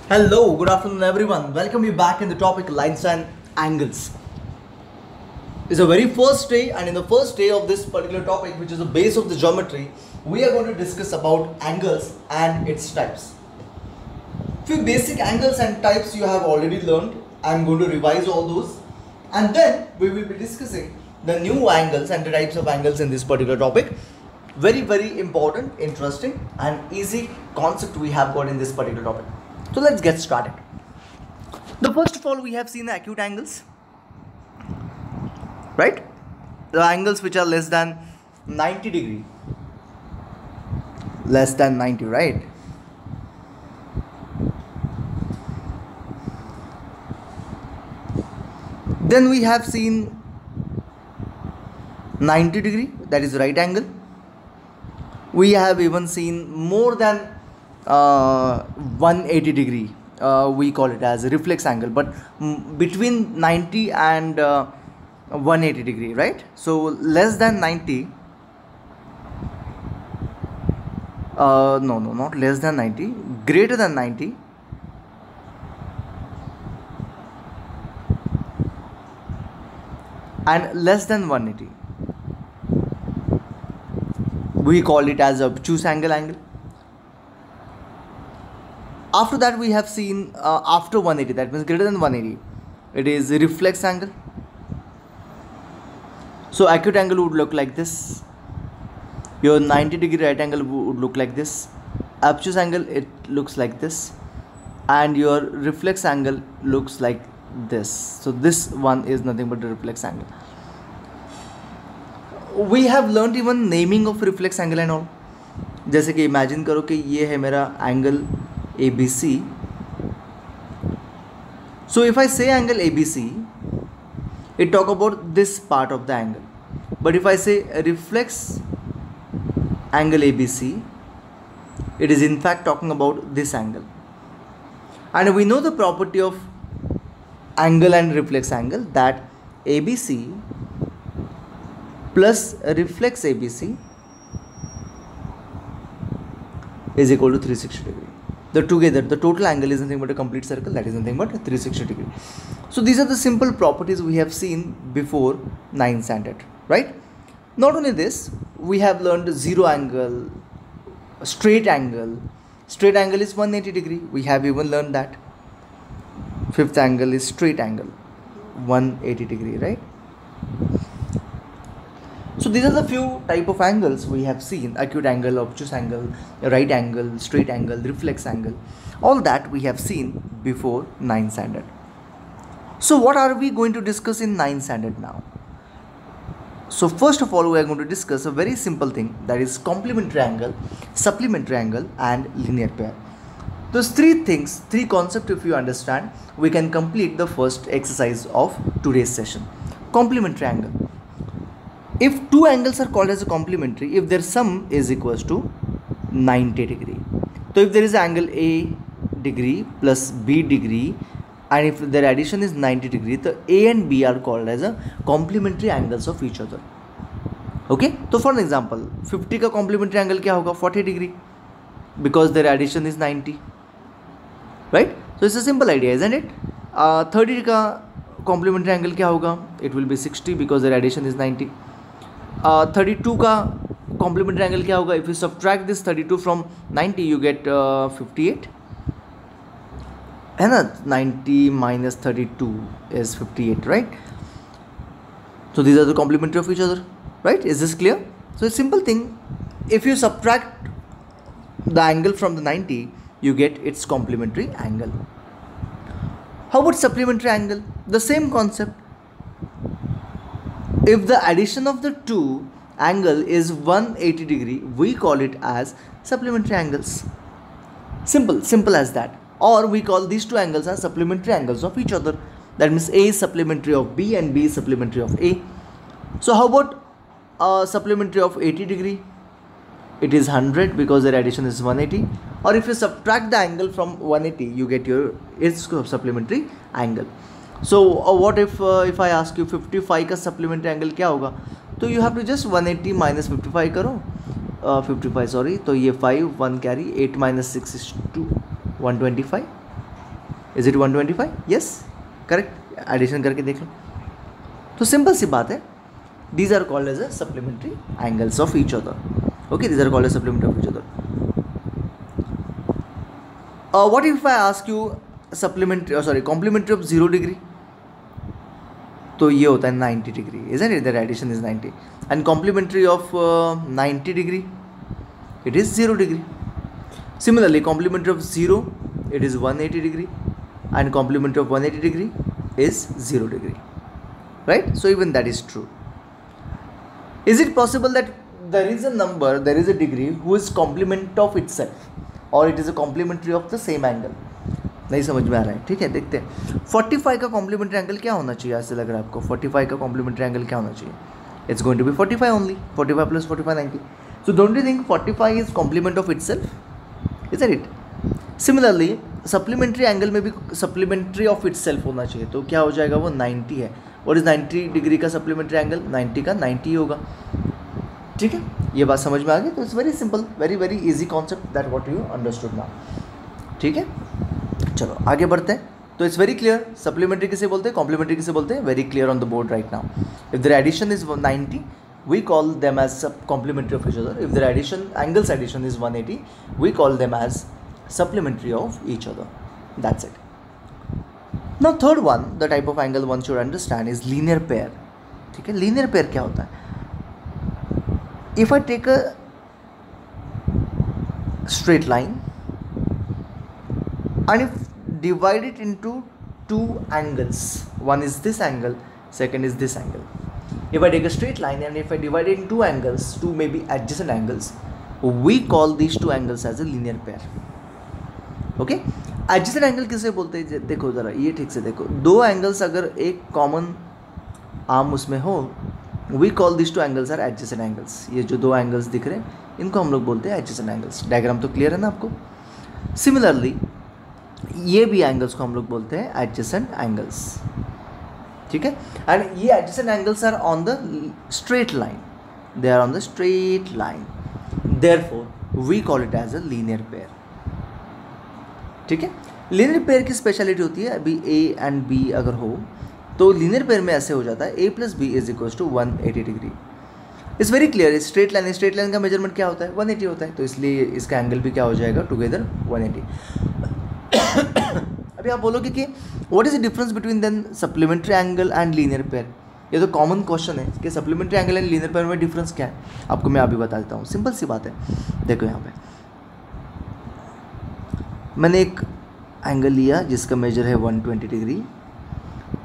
Hello, good afternoon everyone. Welcome you back in the topic lines and angles. It's the very first day, and in the first day of this particular topic, which is the base of the geometry, we are going to discuss about angles and its types. Few basic angles and types you have already learned. I'm going to revise all those, and then we will be discussing the new angles and the types of angles in this particular topic. Very important, interesting, and easy concept we have got in this particular topic. So let's get started. The first of all, we have seen the acute angles, right? The angles which are less than 90 degree, less than 90, right? Then we have seen 90 degree, that is right angle. We have even seen more than 180 degree, we call it as a reflex angle, but between 90 and 180 degree, right? So less than 90, no, not less than 90, greater than 90, and less than 180, we call it as obtuse angle. After that, we have seen after 180, that means greater than 180, it is a reflex angle. So acute angle would look like this. Your 90 degree right angle would look like this. Obtuse angle, it looks like this, and your reflex angle looks like this. So this one is nothing but the reflex angle. We have learnt even naming of reflex angle and all. जैसे कि imagine करो कि ये है मेरा angle ABC. So if I say angle ABC, it talk about this part of the angle. But if I say reflex angle ABC, it is in fact talking about this angle. And we know the property of angle and reflex angle, that ABC plus reflex ABC is equal to 360 degree. The total angle is nothing but a complete circle, that is nothing but 360 degree. So these are the simple properties we have seen before 9th standard, right? Not only this, we have learned zero angle, straight angle. Straight angle is 180 degree. We have even learned that. Fifth angle is straight angle, 180 degree, right? So these are the few type of angles we have seen: acute angle, obtuse angle, right angle, straight angle, reflex angle. All that we have seen before 9th standard. So what are we going to discuss in 9th standard now? So first of all, we are going to discuss a very simple thing, that is complementary angle, supplementary angle, and linear pair. Those three things, three concepts, if you understand, we can complete the first exercise of today's session. Complementary angle. If two angles are called as a complementary, if their sum is equals to 90 degree. So if there is angle A degree plus B degree, and if their addition is 90 degree, the A and B are called as a complementary angles of each other. Okay, so for an example, 50 का complementary angle क्या होगा? 40 degree, because their addition is 90, right? So it's a simple idea, isn't it? 30 का complementary angle क्या होगा? It will be 60, because their addition is 90. 32 का complementary angle क्या होगा? If you subtract this 32 from 90, you get 58, है ना? 90 minus 32 is 58, right? So these are the complementary of each other, right? Is this clear? So a simple thing, if you subtract the angle from the 90, you get its complementary angle. How about supplementary angle? The same concept. If the addition of the two angle is 180 degree, we call it as supplementary angles. Simple as that. Or we call these two angles as supplementary angles of each other. That means A is supplementary of B and B is supplementary of A. So how about supplementary of 80 degree? It is 100, because their addition is 180. Or if you subtract the angle from 180, you get its supplementary angle. So what if I ask you 55 का supplementary angle क्या होगा? तो you have to just 180 minus 55 करो, 55 sorry, तो ये 5 1 carry 8 minus 6 is 2 125. Is it 125? Yes, correct, addition करके देख लो। तो सिंपल सी बात है, these are called as a supplementary angles of each other. Okay, these are called as supplementary of each other. What if I ask you supplementary complementary of 0 degree? तो ये होता है 90 degree, isn't it? The addition is 90. And complementary of 90 degree, it is 0 degree. Similarly, complementary of 0, it is 180 degree, and complementary of 180 degree is 0 degree, right? So even that is true. Is it possible that there is a number, there is a degree who is complement of itself, or it is a complementary of the same angle? नहीं समझ में आ रहा है, ठीक है, देखते हैं। 45 का कॉम्प्लीमेंट्री एंगल क्या होना चाहिए? ऐसे लग रहा है आपको 45 का कॉम्प्लीमेंट्री एंगल क्या होना चाहिए? It's going to be 45 only, 45 plus 45 90. So don't you think 45 is complement of itself? Isn't it? Similarly, supplementary angle में भी सप्लीमेंट्री ऑफ इटसेल्फ होना चाहिए, तो क्या हो जाएगा? वो 90 है, और इस 90 डिग्री का सप्लीमेंट्री एंगल 90 का 90 होगा, ठीक है? ये बात समझ में आ गई? तो it's very simple, very very easy concept that what you understood now, ठीक है? चलो आगे बढ़ते हैं। तो इट्स वेरी क्लियर, सप्लीमेंट्री किसे बोलते हैं, कॉम्प्लीमेंट्री किसे बोलते हैं? Very clear on the board right now. If there addition is 90, we call them as complementary of each other. If their addition, angles addition is 180, we call them as supplementary of each other. That's it. Now third one, the type of angle one should understand is linear pair. ठीक है, linear pair क्या होता है? If I take a straight line and if divide it into two angles, one is this angle, second is this angle. If I take a straight line and if I divide it in two angles, two maybe adjacent angles, we call these two angles as a linear pair. Okay? Adjacent angle किसे बोलते हैं? देखो ज़रा ये ठीक से देखो, दो angles अगर एक common आर्म उसमें हो, we call these two angles are adjacent angles. ये जो दो angles दिख रहे हैं, इनको हम लोग बोलते हैं adjacent angles. डायग्राम तो क्लियर है ना आपको? Similarly, ये भी angles को हम लोग बोलते हैं adjacent angles. ठीक है, एंड ये adjacent angles are on the straight line, they are on the straight line, therefore we call it as a linear pair, ठीक है? लीनियर पेयर की स्पेशलिटी होती है, अभी ए एंड बी अगर हो तो लीनियर पेयर में ऐसे हो जाता है, A plus B is equal to 180 degree. It's very clear, straight line का मेजरमेंट क्या होता है? 180 होता है, तो इसलिए इसका एंगल भी क्या हो जाएगा? टुगेदर 180. अभी आप बोलोगे कि what is the difference between then supplementary angle and linear pair? ये तो कॉमन क्वेश्चन है कि supplementary angle and linear pair में डिफरेंस क्या है? आपको मैं अभी बता देता हूँ, सिंपल सी बात है। देखो यहाँ पे मैंने एक एंगल लिया जिसका मेजर है 120 डिग्री,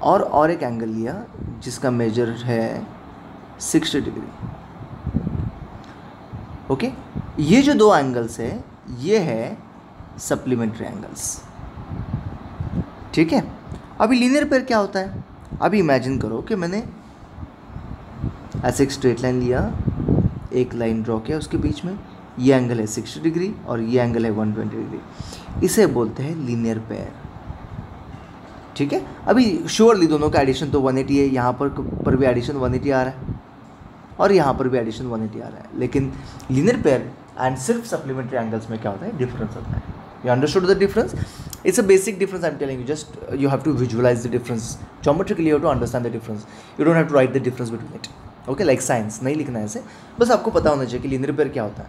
और एक एंगल लिया जिसका मेजर है 60 डिग्री. ओके, ये जो दो एंगल्स है ये है सप्लीमेंट्री एंगल्स, ठीक है? अभी लीनियर पेयर क्या होता है? अभी इमेजिन करो कि मैंने ऐसे एक स्ट्रेट लाइन लिया, एक लाइन ड्रॉ किया उसके बीच में, ये एंगल है 60 डिग्री और ये एंगल है 120 डिग्री, इसे बोलते हैं लीनियर पेयर, ठीक है? अभी श्योरली दोनों का एडिशन तो 180 है, यहाँ पर भी एडिशन 180 आ रहा है और यहाँ पर भी एडिशन 180 आ रहा है, लेकिन लीनियर पेयर एंड सिर्फ सप्लीमेंट्री एंगल्स में क्या होता है? डिफरेंस होता है. You understood the difference? It's a basic difference I'm telling you. Just you have to visualize the difference. Geometrically you have to understand the difference. You don't have to write the difference between it. Okay, like science नहीं लिखना है ऐसे, बस आपको पता होना चाहिए कि लीनियर पेयर क्या होता है.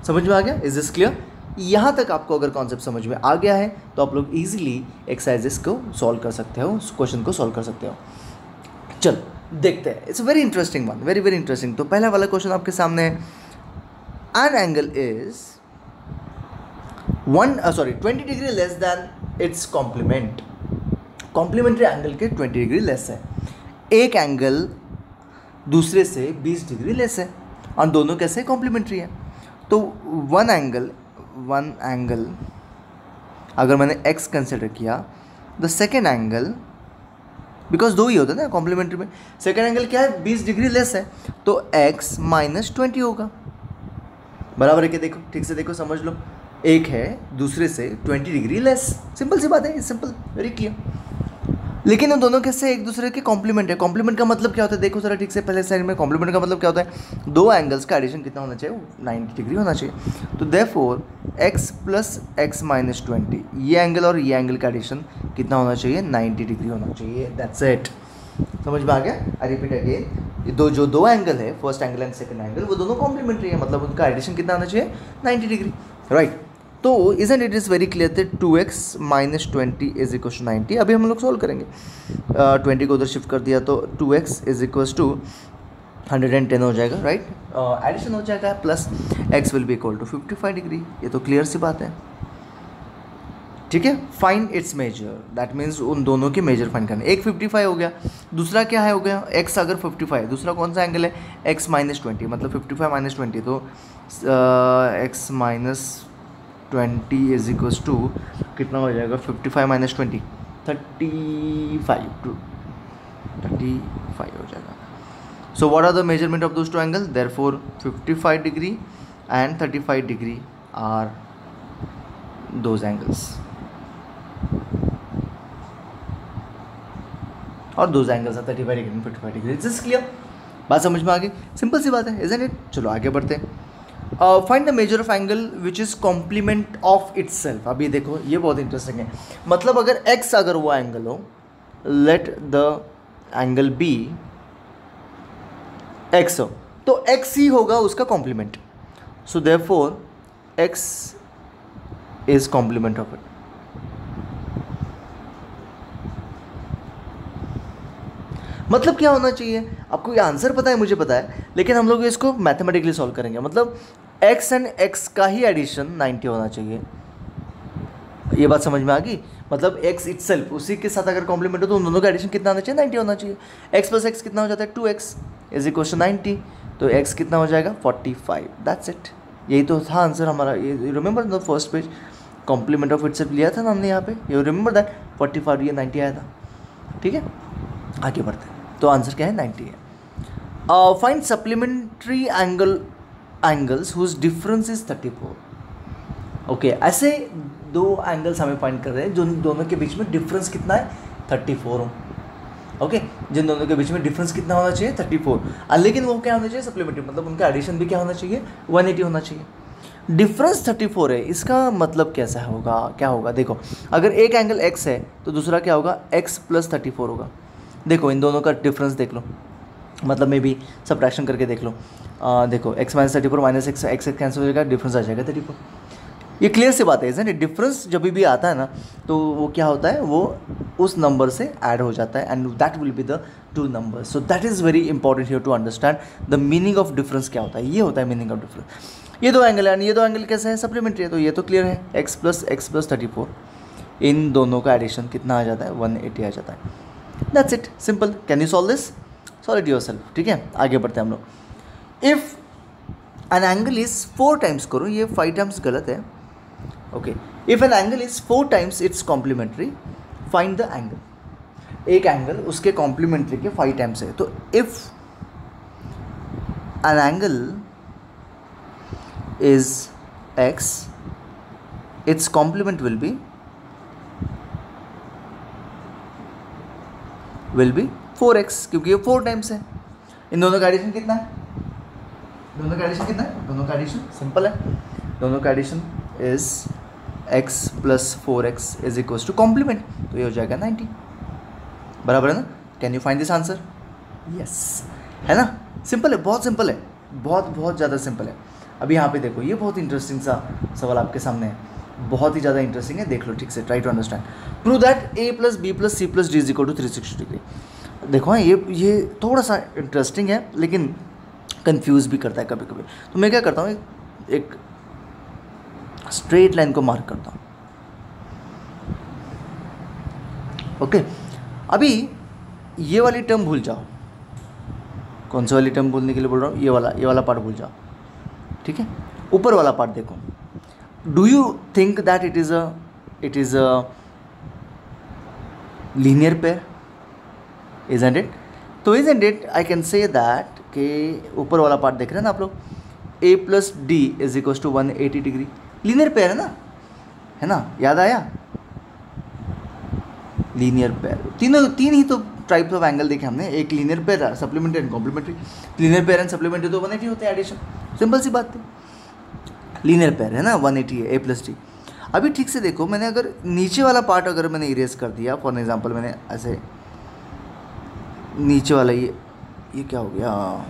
समझ में आ गया? Is this clear? यहाँ तक आपको अगर कॉन्सेप्ट समझ में आ गया है तो आप लोग ईजिली एक्सरसाइजेस को सॉल्व कर सकते हो, क्वेश्चन को सॉल्व कर सकते हो. चलो देखते हैं. It's very interesting one, very very interesting. तो पहला वाला क्वेश्चन आपके सामने है. An angle is 20 degree less than its complement. Complementary angle के 20 डिग्री लेस है. एक एंगल दूसरे से 20 डिग्री लेस है और दोनों कैसे कॉम्प्लीमेंट्री है. तो वन एंगल अगर मैंने x कंसिडर किया, द सेकेंड एंगल, बिकॉज दो ही होता है ना कॉम्प्लीमेंट्री में, सेकेंड एंगल क्या है? 20 डिग्री लेस है, तो x माइनस 20 होगा. बराबर है कि? देखो ठीक से देखो, समझ लो. एक है दूसरे से 20 डिग्री लेस, सिंपल सी बात है, सिंपल, वेरी क्लियर. लेकिन उन दोनों कैसे एक दूसरे के कॉम्प्लीमेंट है। कॉम्प्लीमेंट का मतलब क्या होता है, देखो जरा ठीक से पहले साइड में, कॉम्प्लीमेंट का मतलब क्या होता है, दो एंगल्स का एडिशन कितना होना चाहिए, 90 डिग्री होना चाहिए। तो therefore x plus x minus 20, ये एंगल और ये एंगल का एडिशन कितना होना चाहिए, 90 डिग्री होना चाहिए। दैट्स इट, समझ में आ गया। आई रिपीट अगेन, दो एंगल है, first angle and second angle, वो दोनों कॉम्प्लीमेंट्री है, मतलब उनका एडिशन कितना होना चाहिए, 90 डिग्री, राइट। तो isn't it is very clear that 2x minus 20 is equal to 90। अभी हम लोग सॉल्व करेंगे। 20 को उधर शिफ्ट कर दिया तो 2x इज इक्वल टू 110 हो जाएगा, राइट। एडिशन हो जाएगा, plus x will be equal to 55 degree. ये तो क्लियर सी बात है, ठीक है। Find its measure, that means उन दोनों के मेजर फाइंड करना। एक 55 हो गया, दूसरा क्या है, हो गया x अगर 55, दूसरा कौन सा एंगल है, x माइनस 20, मतलब 55 माइनस 20, तो x minus 20 is equals to कितना हो जाएगा, 55 माइनस 20, 35 हो जाएगा। So what are the measurement of those two angle, therefore 55 degree and 35 degree are those angles, और those angles are 35 degree and 55 degree. It's clear, बात समझ में आ गई, सिंपल सी बात है, इजंट इट। चलो आगे बढ़ते हैं। Find the measure of angle which is complement of itself. अभी देखो ये बहुत इंटरेस्टिंग है, मतलब अगर x अगर वो एंगल हो, let the angle be x हो, तो x ही होगा उसका complement. So therefore x is complement of it. मतलब क्या होना चाहिए, आपको ये आंसर पता है, मुझे पता है, लेकिन हम लोग इसको मैथमेटिकली सॉल्व करेंगे। मतलब x एंड x का ही एडिशन 90 होना चाहिए। ये बात समझ में आ गई, मतलब x इटसेल्फ उसी के साथ अगर कॉम्प्लीमेंट हो तो उन दोनों का एडिशन कितना होना चाहिए, 90 होना चाहिए। x प्लस एक्स कितना हो जाता है, 2x इज इक्वल टू 90, तो x कितना हो जाएगा, 45। दैट्स इट, यही तो था आंसर हमारा। ये remember the first page, complement of itself लिया था ना हमने यहाँ पे, यू रिमेंबर दैट, 45 ये 90 आया था, ठीक है। आगे बढ़ते हैं, तो आंसर क्या है, 90 है। Find supplementary angles whose difference is 34। Okay, ऐसे दो एंगल्स हमें फाइंड कर रहे हैं जो दोनों के बीच में डिफरेंस कितना है, 34 हो। ओके, जिन दोनों के बीच में डिफरेंस कितना होना चाहिए, 34, लेकिन वो क्या होना चाहिए, सप्लीमेंट्री, मतलब उनका एडिशन भी क्या होना चाहिए, 180 होना चाहिए। डिफरेंस 34 है, इसका मतलब कैसा होगा, क्या होगा, देखो अगर एक एंगल x है तो दूसरा क्या होगा, x प्लस 34 होगा। देखो इन दोनों का डिफरेंस देख लो, मतलब मे बी सब्ट्रैक्शन करके देख लो। देखो x minus 34 minus x cancel हो जाएगा, डिफरेंस आ जाएगा 34। ये क्लियर सी बात है, इसलिए डिफरेंस जब भी आता है ना तो वो क्या होता है, वो उस नंबर से ऐड हो जाता है, and that will be the two number. So that is very important here to understand the meaning of difference क्या होता है। ये होता है मीनिंग ऑफ डिफरेंस। ये दो एंगल है, ये दो एंगल कैसे है, सप्लीमेंट्री है, तो ये तो क्लियर है, x प्लस 34, इन दोनों का एडिशन कितना आ जाता है, 180 आ जाता है। That's it, simple. Can you solve this, solve it yourself, ठीक है। आगे बढ़ते हैं हम लोग। If an angle is 4 times, करो ये 5 टाइम्स गलत है। Okay, if an angle is 4 times its complementary, find the angle. एक एंगल उसके कॉम्प्लीमेंट्री के 5 टाइम्स है, तो if an angle is x, its complement will be 4x, क्योंकि ये 4 टाइम्स है। इन दोनों का एडिशन कितना है, दोनों का एडिशन कितना है, दोनों का एडिशन सिंपल है, दोनों का addition is x plus 4x is equal to complement, तो ये हो जाएगा 90, बराबर है ना। Can you find this answer, yes, है ना, सिंपल है, बहुत सिंपल है, बहुत ज़्यादा सिंपल है। अभी यहाँ पे देखो, ये बहुत इंटरेस्टिंग सा सवाल आपके सामने है, बहुत ही ज़्यादा इंटरेस्टिंग है, देख लो ठीक से, try to understand. Prove that a plus B plus C plus D is equal to 360 degree. देखो हाँ, ये थोड़ा सा इंटरेस्टिंग है, लेकिन कंफ्यूज भी करता है कभी कभी। तो मैं क्या करता हूँ, एक स्ट्रेट लाइन को मार्क करता हूँ। ओके, अभी ये वाली टर्म भूल जाओ, कौन सी वाली टर्म भूलने के लिए बोल रहा हूँ, ये वाला पार्ट भूल जाओ, ठीक है। ऊपर वाला पार्ट देखो, do you think that it is a linear pair, isn't it. तो isn't it, I can say that कि ऊपर वाला पार्ट देख रहे हैं ना आप लोग, a plus D is equal to 180 degree, linear pair है ना, याद आया, लीनियर पेयर, तीन ही तो टाइप्स ऑफ एंगल देखे हमने, एक linear pair, supplementary and complementary. Linear pair and supplementary तो 180 होते हैं एडिशन, सिंपल सी बात है। लीनियर पेयर है ना 180 है, A+D। अभी ठीक से देखो, मैंने अगर नीचे वाला पार्ट अगर मैंने इरेज कर दिया, फॉर एग्जांपल मैंने ऐसे नीचे वाला ये क्या हो गया,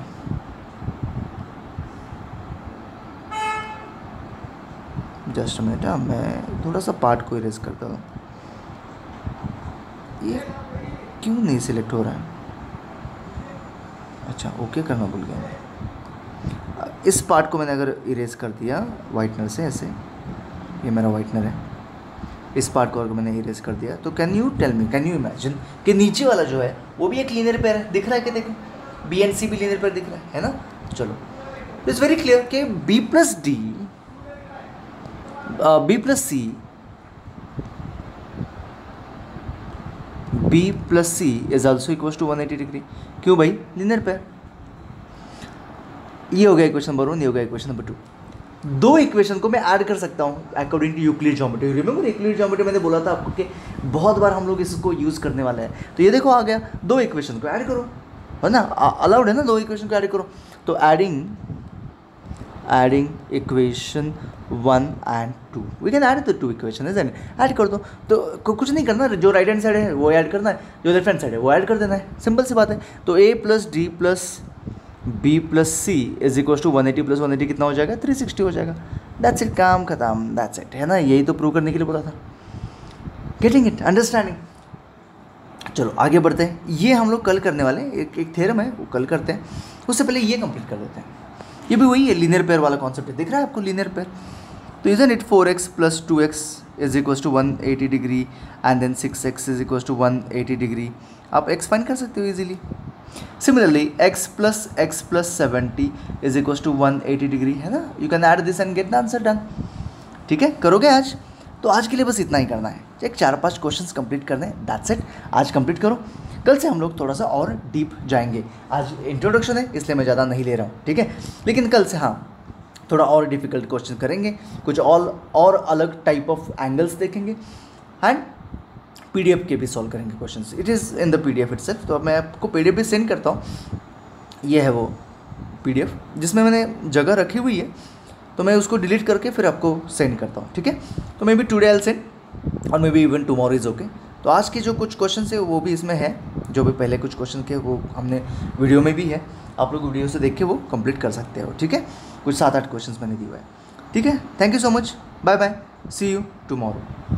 जस्ट मिनट, मैं थोड़ा सा पार्ट को इरेज करता हूँ। ये क्यों नहीं सिलेक्ट हो रहा है? अच्छा, ओके करना भूल गया मैं। इस पार्ट को मैंने अगर इरेज कर दिया वाइटनर से ऐसे, ये मेरा वाइटनर है, इस पार्ट को अगर मैंने इरेज कर दिया, तो can you tell me, can you imagine कि नीचे वाला जो है वो भी एक लीनियर पेयर है, दिख रहा है कि देखो बी एंड सी भी लीनियर पेयर दिख रहा है ना। चलो, इट्स वेरी क्लियर कि B+D B+C B+C is also equal to 180 degree. क्यों भाई? Linear pair. ये हो गया इक्वेशन नंबर 1, ये हो गया इक्वेशन नंबर 2। दो इक्वेशन को मैं ऐड कर सकता हूँ according to Euclid geometry. Remember Euclid geometry मैंने बोला था आपको कि बहुत बार हम लोग इसको यूज़ करने वाले हैं। तो ये देखो आ गया, दो इक्वेशन को ऐड करो, है ना, अलाउड है ना, दो इक्वेशन को ऐड करो। तो adding equation 1 and 2, we can add the two equation, is add कर दो। तो कुछ नहीं करना, जो राइट हैंड साइड है वो ऐड करना है, जो लेफ्ट हैंड साइड है वो ऐड कर देना है, सिंपल सी बात है। तो A+D B+C is equal to 180 + 180 कितना हो जाएगा? 360 हो जाएगा। दैट्स इट, काम खत्म, दैट्स इट, है ना। यही तो प्रूव करने के लिए बोला था। Getting it, understanding. चलो आगे बढ़ते हैं। ये हम लोग कल करने वाले हैं, एक थ्योरम है वो कल करते हैं। उससे पहले ये कंप्लीट कर देते हैं। ये भी वही है, लीनियर पेयर वाला कॉन्सेप्ट है, दिख रहा है आपको लीनियर पेयर। तो isn't it 4x + 2x is equal to 180 degree and then 6x is equal to 180 degree. आप x फाइंड कर सकते हो easily. Similarly x + 70 is equal to 180 degree, है ना। You can add this and get the answer done. ठीक है, करोगे आज? तो आज के लिए बस इतना ही करना है, एक 4-5 क्वेश्चंस कंप्लीट करने हैं, दैट्स इट। आज कंप्लीट करो, कल से हम लोग थोड़ा सा और डीप जाएंगे। आज इंट्रोडक्शन है इसलिए मैं ज़्यादा नहीं ले रहा हूँ, ठीक है। लेकिन कल से हाँ थोड़ा और डिफिकल्ट क्वेश्चन करेंगे, कुछ और अलग टाइप ऑफ एंगल्स देखेंगे एंड PDF के भी सॉल्व करेंगे questions. It is in the PDF itself. तो अब मैं आपको PDF भी सेंड करता हूँ। ये है वो PDF जिसमें मैंने जगह रखी हुई है, तो मैं उसको डिलीट करके फिर आपको सेंड करता हूँ, ठीक है। तो maybe today I will send और maybe even tomorrow is okay. तो आज के जो कुछ क्वेश्चन है वो भी इसमें है, जो भी पहले कुछ क्वेश्चन थे वो हमने वीडियो में भी है, आप लोग वीडियो से देख के वो कंप्लीट कर सकते हो, ठीक है। कुछ 7-8 क्वेश्चन मैंने दिए हुए हैं, ठीक है। Thank you so much, bye bye, see you tomorrow.